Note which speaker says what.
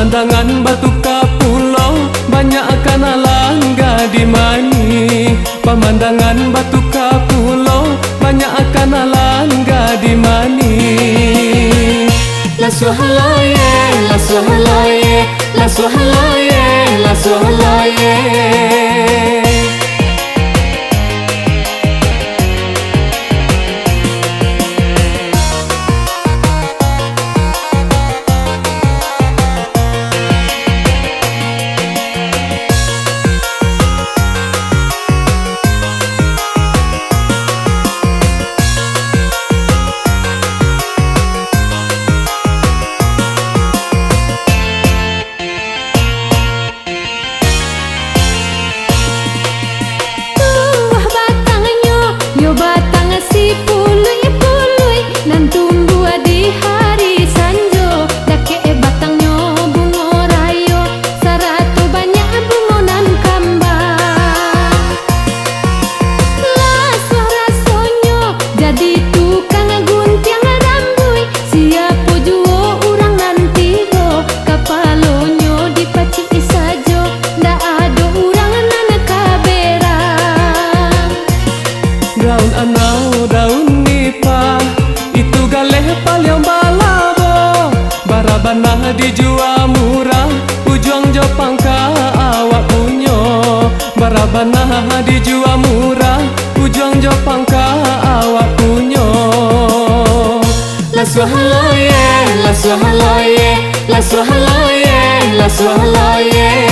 Speaker 1: Pemandangan batu kapulau banyak kenalan gadi mani. Pemandangan batu kapulau banyak kenalan gadi mani. La suhalaye, la suhalaye, la suhalaye, la suhalaye. Daun anau, daun nipah, itu galeh paling balabo. Barabana dijual murah, ujung Jepang ka awak punyo. Barabana dijual murah, ujung Jepang ka awak punyo. La suhalaye, la suhalaye, la suhalaye, la suhalaye.